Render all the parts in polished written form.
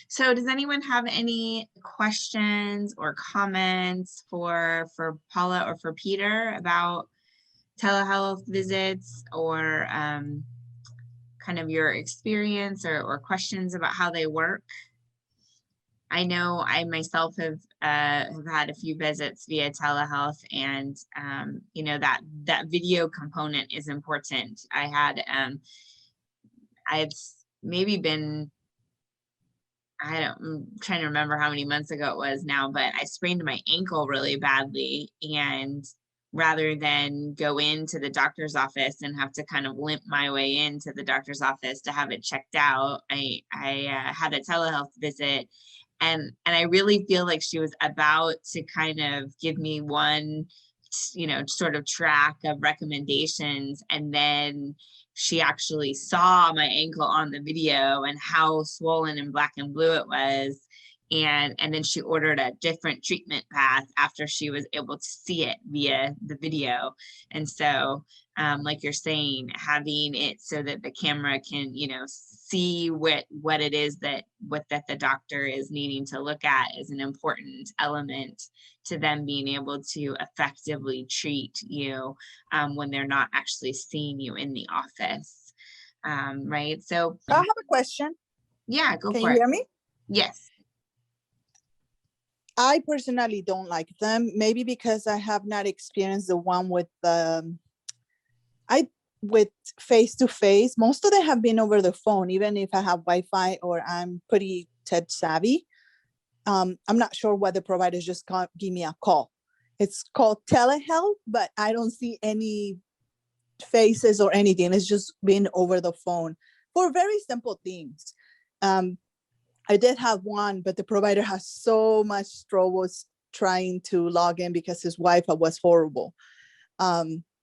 So does anyone have any questions or comments for Paula or for Peter about telehealth visits, or kind of your experience, or questions about how they work? I know I myself have had a few visits via telehealth, and you know, that video component is important. I've maybe been, I'm trying to remember how many months ago it was now, but I sprained my ankle really badly, and rather than go into the doctor's office and have to kind of limp my way into the doctor's office to have it checked out, I had a telehealth visit, and I really feel like she was about to kind of give me one, you know, sort of track of recommendations, and then she actually saw my ankle on the video and how swollen and black and blue it was, and then she ordered a different treatment path after she was able to see it via the video. And so like you're saying, having it so that the camera can, you know, see what it is that the doctor is needing to look at is an important element to them being able to effectively treat you when they're not actually seeing you in the office. Right. So I have a question. Yeah, go Can for you it. hear me? Yes. I personally don't like them, maybe because I have not experienced the one with with face-to-face. Most of them have been over the phone, even if I have Wi-Fi or I'm pretty tech savvy. I'm not sure what the providers just can't give me a call. It's called telehealth, but I don't see any faces or anything. It's just been over the phone for very simple things. I did have one, but the provider has so much trouble trying to log in because his Wi-Fi was horrible.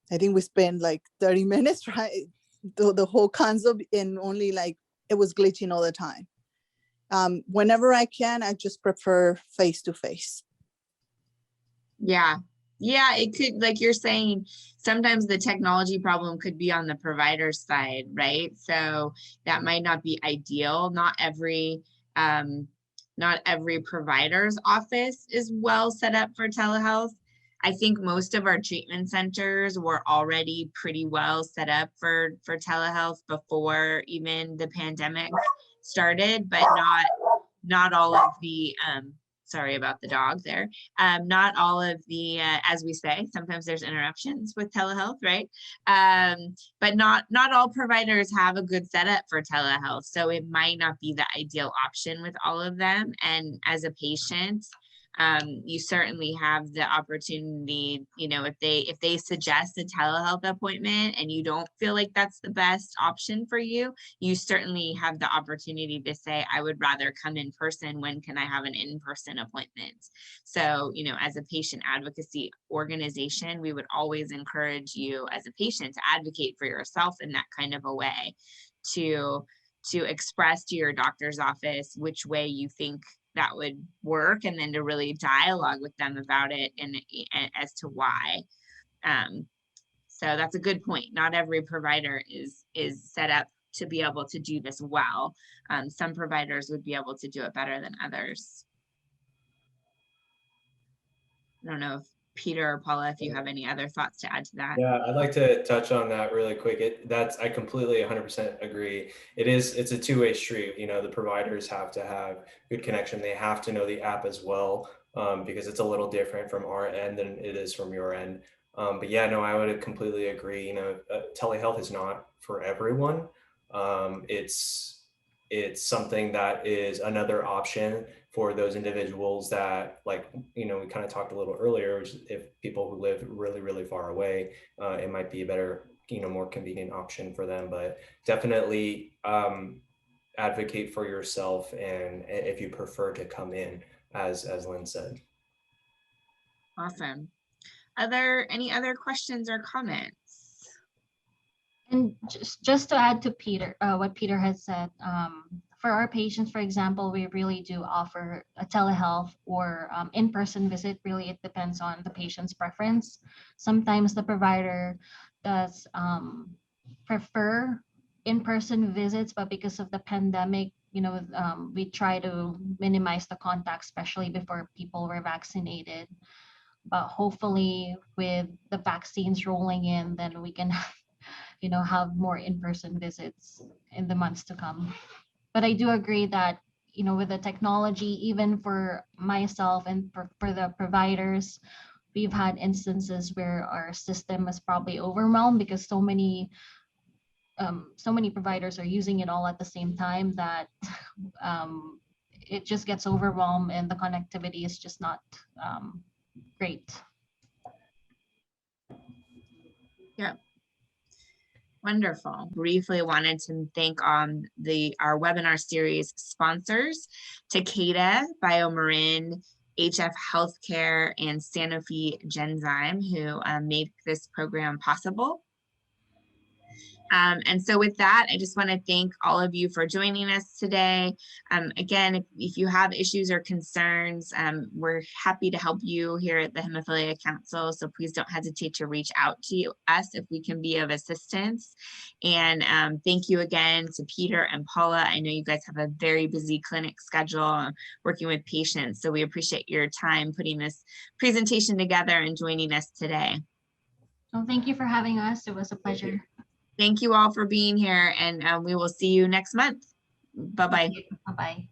I think we spent like 30 minutes trying the whole concept, and only like it was glitching all the time. Whenever I can, I just prefer face-to-face. Yeah. Yeah, it could, like you're saying, sometimes the technology problem could be on the provider side, right? So that might not be ideal. Not every provider's office is well set up for telehealth. I think most of our treatment centers were already pretty well set up for telehealth before even the pandemic started, but not all of the sorry about the dog there. Not all of the, as we say, sometimes there's interruptions with telehealth, right? But not all providers have a good setup for telehealth. So it might not be the ideal option with all of them. And as a patient, you certainly have the opportunity, you know, if they suggest a telehealth appointment and you don't feel like that's the best option for you, you certainly have the opportunity to say, I would rather come in person. When can I have an in-person appointment? So, you know, as a patient advocacy organization, we would always encourage you as a patient to advocate for yourself in that kind of a way, to express to your doctor's office which way you think that would work, and then to really dialogue with them about it and as to why. So that's a good point. Not every provider is set up to be able to do this well. Some providers would be able to do it better than others. I don't know if Peter or Paula, if you have any other thoughts to add to that. Yeah, I'd like to touch on that really quick. I completely 100% agree. It's a two-way street. You know, the providers have to have good connection. They have to know the app as well, because it's a little different from our end than it is from your end. But yeah, no, I would completely agree. You know, telehealth is not for everyone. It's something that is another option for those individuals that, like, you know, we kind of talked a little earlier, if people who live really, really far away, it might be a better, you know, more convenient option for them. But definitely advocate for yourself, and if you prefer to come in, as Lynn said. Awesome. Any other questions or comments? And just to add to Peter, what Peter has said, for our patients, for example, we really do offer a telehealth or in-person visit. Really, it depends on the patient's preference. Sometimes the provider does prefer in-person visits, but because of the pandemic, we try to minimize the contact, especially before people were vaccinated. But hopefully with the vaccines rolling in, then we can, have more in-person visits in the months to come. But I do agree that, with the technology, even for myself and for the providers, we've had instances where our system is probably overwhelmed because so many providers are using it all at the same time that it just gets overwhelmed and the connectivity is just not great. Yeah. Wonderful. Briefly wanted to thank our webinar series sponsors, Takeda, BioMarin, HF Healthcare, and Sanofi Genzyme, who made this program possible. And so with that, I just want to thank all of you for joining us today. Again, if you have issues or concerns, we're happy to help you here at the Hemophilia Council. So please don't hesitate to reach out to us if we can be of assistance. And thank you again to Peter and Paula. I know you guys have a very busy clinic schedule working with patients. So we appreciate your time putting this presentation together and joining us today. Well, thank you for having us. It was a pleasure. Thank you all for being here, and we will see you next month. Bye-bye. Bye-bye.